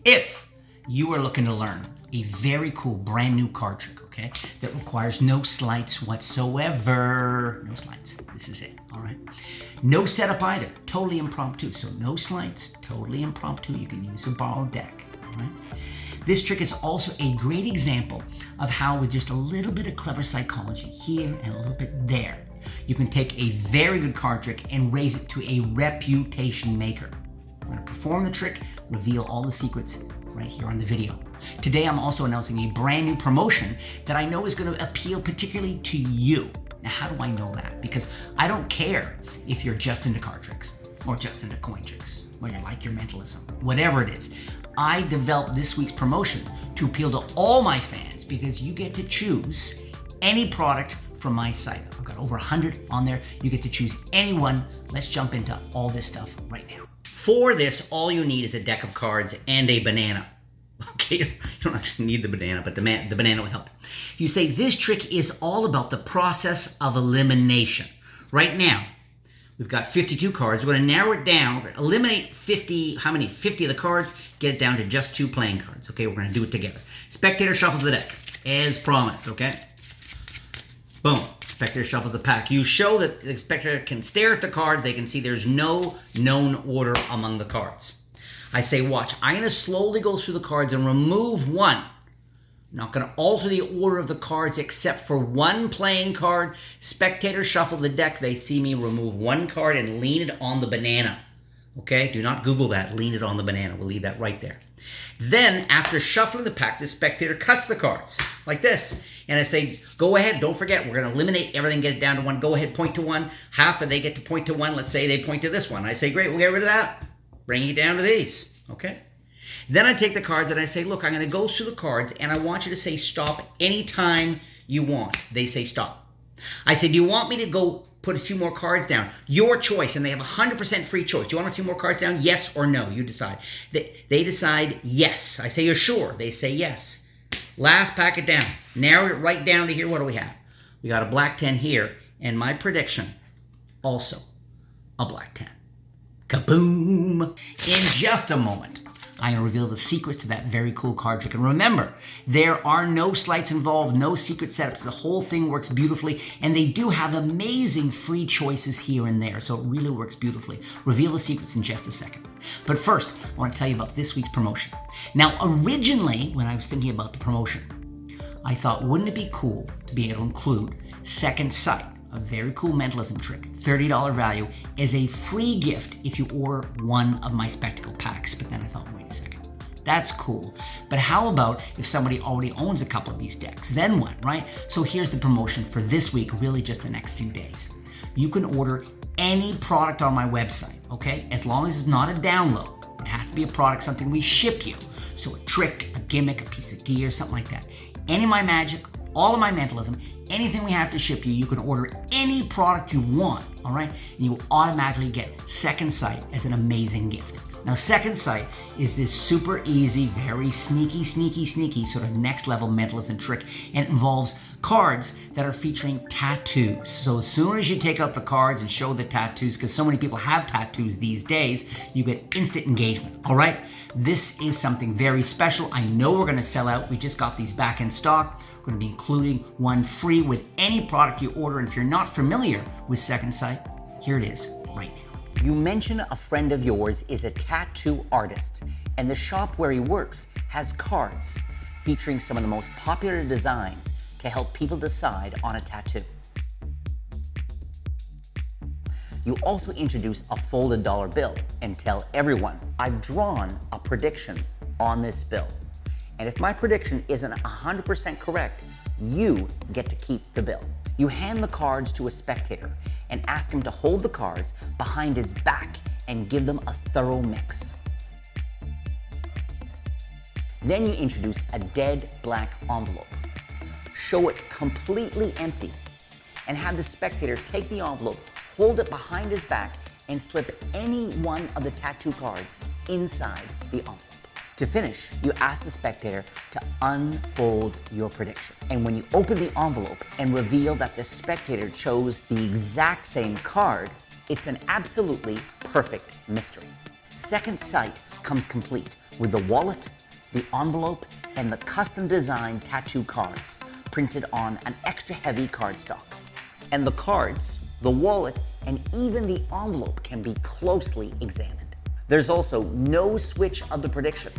If you are looking to learn a very cool brand new card trick, okay, that requires no sleights whatsoever, no sleights, this is it, all right? No setup either, totally impromptu. So no sleights, totally impromptu. You can use a borrowed deck, all right? This trick is also a great example of how with just a little bit of clever psychology here and a little bit there, you can take a very good card trick and raise it to a reputation maker. I'm going to perform the trick, reveal all the secrets right here on the video. Today, I'm also announcing a brand new promotion that I know is going to appeal particularly to you. Now, how do I know that? Because I don't care if you're just into card tricks or just into coin tricks, or you like your mentalism, whatever it is. I developed this week's promotion to appeal to all my fans because you get to choose any product from my site. I've got over 100 on there. You get to choose any one. Let's jump into all this stuff right now. For this, all you need is a deck of cards and a banana. Okay, you don't actually need the banana, but the banana will help. You say this trick is all about the process of elimination. Right now, we've got 52 cards. We're going to narrow it down. We're going to eliminate 50, how many? 50 of the cards, get it down to just 2 playing cards. Okay, we're going to do it together. Spectator shuffles the deck, as promised, okay? Boom. Spectator shuffles the pack. You show that the spectator can stare at the cards. They can see there's no known order among the cards. I say, watch. I'm going to slowly go through the cards and remove one. I'm not going to alter the order of the cards except for one playing card. Spectator shuffle the deck. They see me remove one card and lean it on the banana. Okay? Do not Google that. Lean it on the banana. We'll leave that right there. Then, after shuffling the pack, the spectator cuts the cards like this. And I say, go ahead. Don't forget. We're going to eliminate everything, get it down to 1. Go ahead, point to 1. Half of they get to point to 1. Let's say they point to this one. I say, great. We'll get rid of that. Bringing it down to these, okay? Then I take the cards and I say, look, I'm going to go through the cards and I want you to say stop anytime you want. They say stop. I say, do you want me to go put a few more cards down? Your choice, and they have 100% free choice. Do you want a few more cards down? Yes or no? You decide. They decide yes. I say, you're sure? They say yes. Last packet down. Narrow it right down to here. What do we have? We got a black 10 here, and my prediction, also a black 10. Kaboom! In just a moment, I'm going to reveal the secrets to that very cool card trick. And remember, there are no sleights involved, no secret setups. The whole thing works beautifully, and they do have amazing free choices here and there, so it really works beautifully. Reveal the secrets in just a second. But first, I want to tell you about this week's promotion. Now, originally, when I was thinking about the promotion, I thought, wouldn't it be cool to be able to include Second Sight, a very cool mentalism trick, $30 value, as a free gift if you order one of my spectacle packs. But then I thought, wait a second, that's cool. But how about if somebody already owns a couple of these decks? Then what, right? So here's the promotion for this week, really just the next few days. You can order any product on my website, okay? As long as it's not a download. It has to be a product, something we ship you. So a trick, a gimmick, a piece of gear, something like that. Any of my magic, all of my mentalism, anything we have to ship you, you can order any product you want, all right? And you will automatically get Second Sight as an amazing gift. Now, Second Sight is this super easy, very sneaky sort of next level mentalism trick, and it involves cards that are featuring tattoos. So as soon as you take out the cards and show the tattoos, because so many people have tattoos these days, you get instant engagement, all right? This is something very special. I know we're going to sell out. We just got these back in stock. We're going to be including one free with any product you order. And if you're not familiar with Second Sight, here it is right now. You mention a friend of yours is a tattoo artist, and the shop where he works has cards featuring some of the most popular designs to help people decide on a tattoo. You also introduce a folded dollar bill and tell everyone, I've drawn a prediction on this bill. And if my prediction isn't 100% correct, you get to keep the bill. You hand the cards to a spectator and ask him to hold the cards behind his back and give them a thorough mix. Then you introduce a dead black envelope. Show it completely empty and have the spectator take the envelope, hold it behind his back, and slip any one of the tattoo cards inside the envelope. To finish, you ask the spectator to unfold your prediction. And when you open the envelope and reveal that the spectator chose the exact same card, it's an absolutely perfect mystery. Second Sight comes complete with the wallet, the envelope, and the custom designed tattoo cards printed on an extra heavy cardstock. And the cards, the wallet, and even the envelope can be closely examined. There's also no switch of the prediction,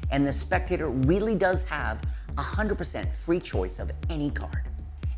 and the spectator really does have 100% free choice of any card.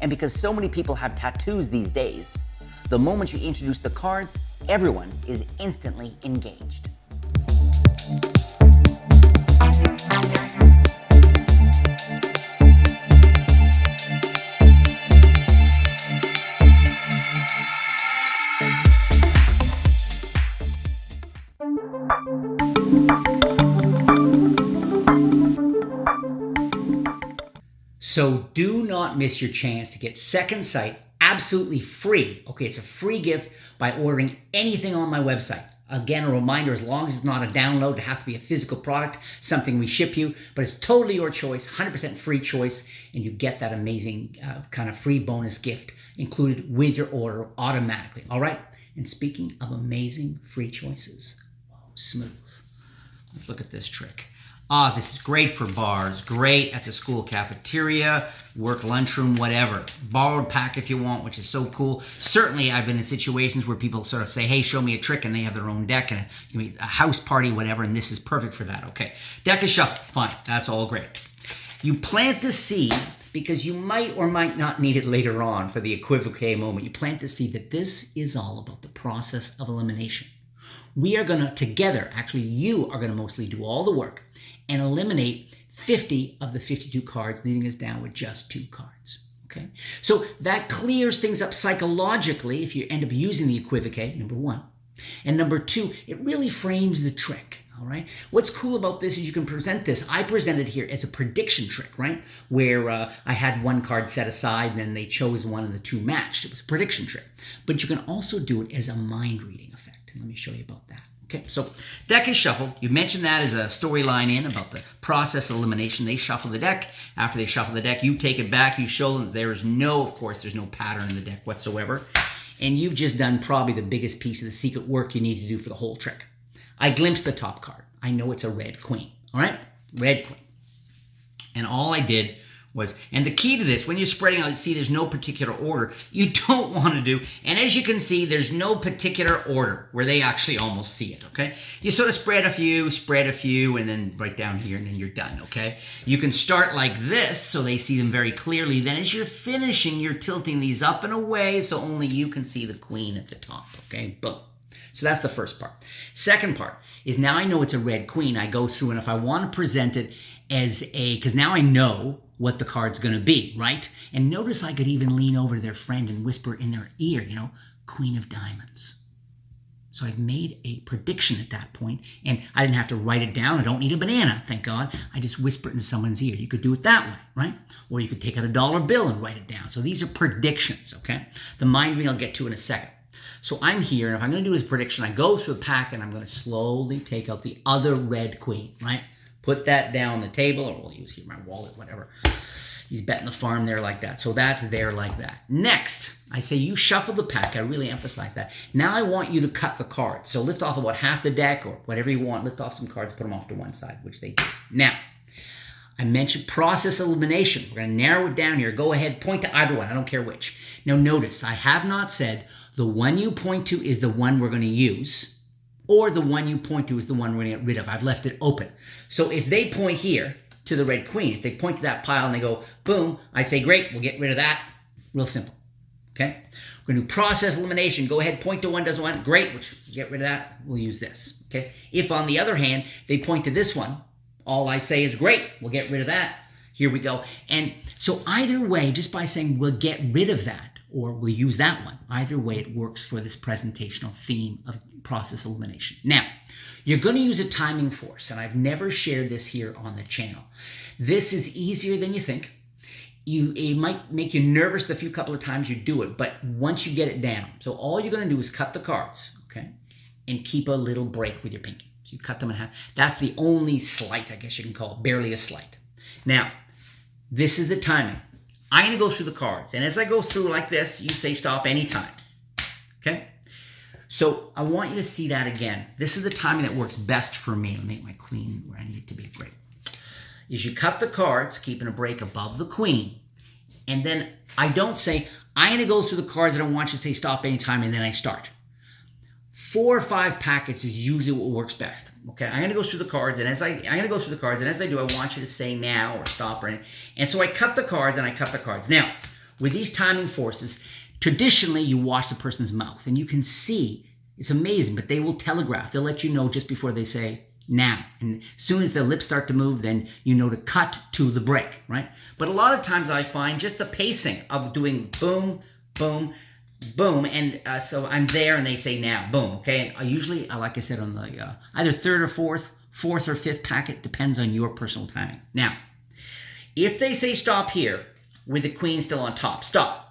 And because so many people have tattoos these days, the moment you introduce the cards, everyone is instantly engaged. So do not miss your chance to get Second Sight absolutely free. Okay, it's a free gift by ordering anything on my website. Again, a reminder, as long as it's not a download, it has to be a physical product, something we ship you, but it's totally your choice, 100% free choice, and you get that amazing kind of free bonus gift included with your order automatically. All right, and speaking of amazing free choices, whoa, smooth. Let's look at this trick. This is great for bars, great at the school cafeteria, work lunchroom, whatever. Borrowed pack if you want, which is so cool. Certainly, I've been in situations where people sort of say, hey, show me a trick, and they have their own deck, and it can be a house party, whatever, and this is perfect for that. Okay, deck is shuffled, fine, that's all great. You plant the seed because you might or might not need it later on for the equivoque moment. You plant the seed that this is all about the process of elimination. We are going to, together, actually, you are going to mostly do all the work and eliminate 50 of the 52 cards, leaving us down with just 2 cards. Okay? So that clears things up psychologically if you end up using the equivoque, number 1. And number 2, it really frames the trick. All right. What's cool about this is you can present this. I presented here as a prediction trick, right? Where I had 1 card set aside and then they chose one and the 2 matched. It was a prediction trick. But you can also do it as a mind reading effect. Let me show you about that. Okay, so deck is shuffled. You mentioned that as a storyline in about the process of elimination. They shuffle the deck. After they shuffle the deck, you take it back. You show them that there's no pattern in the deck whatsoever. And you've just done probably the biggest piece of the secret work you need to do for the whole trick. I glimpsed the top card. I know it's a red queen. All right? Red queen. And all I did was, and the key to this, when you're spreading out, you see there's no particular order. You don't want to do, and as you can see, there's no particular order where they actually almost see it, okay? You sort of spread a few, and then right down here, and then you're done, okay? You can start like this, so they see them very clearly. Then as you're finishing, you're tilting these up and away, so only you can see the queen at the top, okay? Boom. So that's the first part. Second part is now I know it's a red queen. I go through, and if I want to present it as a, because now I know what the card's going to be, right? And notice I could even lean over to their friend and whisper in their ear, you know, Queen of Diamonds. So I've made a prediction at that point, and I didn't have to write it down. I don't need a banana, thank God. I just whisper it in someone's ear. You could do it that way, right? Or you could take out a dollar bill and write it down. So these are predictions, okay? The mind reading I'll get to in a second. So I'm here, and if I'm going to do this prediction, I go through the pack, and I'm going to slowly take out the other red queen, right? Put that down on the table, or we'll use here my wallet, whatever. He's betting the farm there like that. So that's there like that. Next, I say you shuffle the pack. I really emphasize that. Now I want you to cut the cards. So lift off about half the deck or whatever you want. Lift off some cards, put them off to one side, which they do. Now, I mentioned process elimination. We're going to narrow it down here. Go ahead, point to either one. I don't care which. Now notice, I have not said the one you point to is the one we're going to use, or the one you point to is the one we're going to get rid of. I've left it open. So if they point here to the red queen, if they point to that pile and they go, boom, I say, great, we'll get rid of that. Real simple, okay? We're going to do process elimination. Go ahead, point to one, doesn't want, great, which get rid of that, we'll use this, okay? If, on the other hand, they point to this one, all I say is, great, we'll get rid of that. Here we go. And so either way, just by saying we'll get rid of that, or we'll use that one. Either way, it works for this presentational theme of process elimination. Now, you're going to use a timing force, and I've never shared this here on the channel. This is easier than you think. It might make you nervous the couple of times you do it, but once you get it down, so all you're going to do is cut the cards, okay, and keep a little break with your pinky. So you cut them in half. That's the only slight, I guess you can call it, barely a slight. Now, this is the timing. I'm going to go through the cards, and as I go through like this, you say stop anytime, okay? So I want you to see that again. This is the timing that works best for me. Let me make my queen where I need it to be. Great. Is you cut the cards, keeping a break above the queen. And then I don't say, I'm going to go through the cards. I don't want you to say stop anytime, and then I start. 4 or 5 packets is usually what works best. Okay, I'm going to go through the cards, and as I do, I want you to say now or stop or anything. And so I cut the cards, and I cut the cards. Now, with these timing forces, traditionally you watch the person's mouth, and you can see, it's amazing, but they will telegraph. They'll let you know just before they say now. And as soon as their lips start to move, then you know to cut to the break, right? But a lot of times I find just the pacing of doing boom, boom, boom, and so I'm there and they say now, boom, okay? And I usually, like I said, on the either third or fourth or fifth packet, depends on your personal timing. Now, if they say stop here with the queen still on top, stop.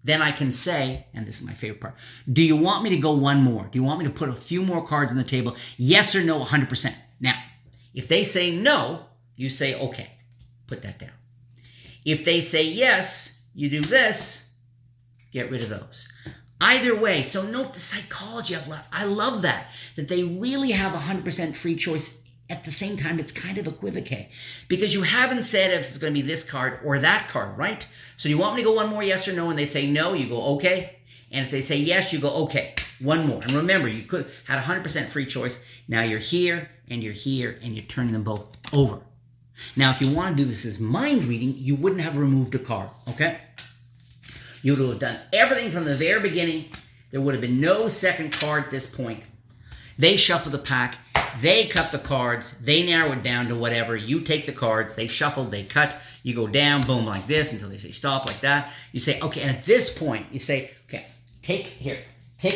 Then I can say, and this is my favorite part, do you want me to go one more? Do you want me to put a few more cards on the table? Yes or no, 100%. Now, if they say no, you say, okay, put that down. If they say yes, you do this, get rid of those. Either way, so note the psychology I've left. I love that they really have 100% free choice. At the same time, it's kind of equivoque because you haven't said if it's going to be this card or that card, right? So you want me to go one more, yes or no? And they say no, you go okay. And if they say yes, you go okay, one more. And remember, you could have had 100% free choice. Now you're here, and you're turning them both over. Now, if you want to do this as mind reading, you wouldn't have removed a card, okay? You would have done everything from the very beginning. There would have been no second card at this point. They shuffle the pack. They cut the cards. They narrow it down to whatever. You take the cards. They shuffle. They cut. You go down, boom, like this until they say stop, like that. You say, okay, and at this point, you say, okay, take a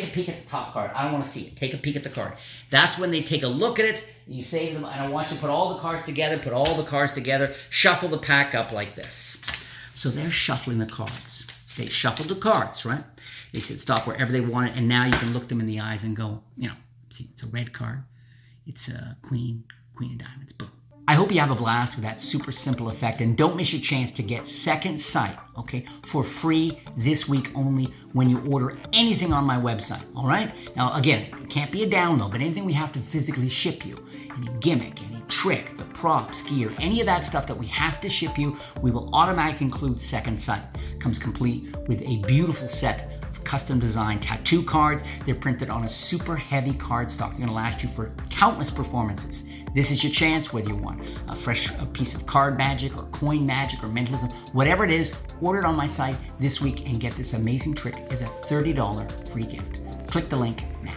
peek at the top card. I don't want to see it. Take a peek at the card. That's when they take a look at it. And you say to them, and I want you to put all the cards together, shuffle the pack up like this. So they're shuffling the cards. They shuffled the cards, right? They said stop wherever they want it, and now you can look them in the eyes and go, see, it's a red card. It's a queen of diamonds, boom. I hope you have a blast with that super simple effect, and don't miss your chance to get Second Sight, okay, for free this week only when you order anything on my website, all right? Now, again, it can't be a download, but anything we have to physically ship you, any gimmick, any trick, the props, gear, any of that stuff that we have to ship you, we will automatically include Second Sight. Comes complete with a beautiful set custom designed tattoo cards. They're printed on a super heavy cardstock. They're going to last you for countless performances. This is your chance, whether you want a fresh piece of card magic or coin magic or mentalism, whatever it is, order it on my site this week and get this amazing trick as a $30 free gift. Click the link now.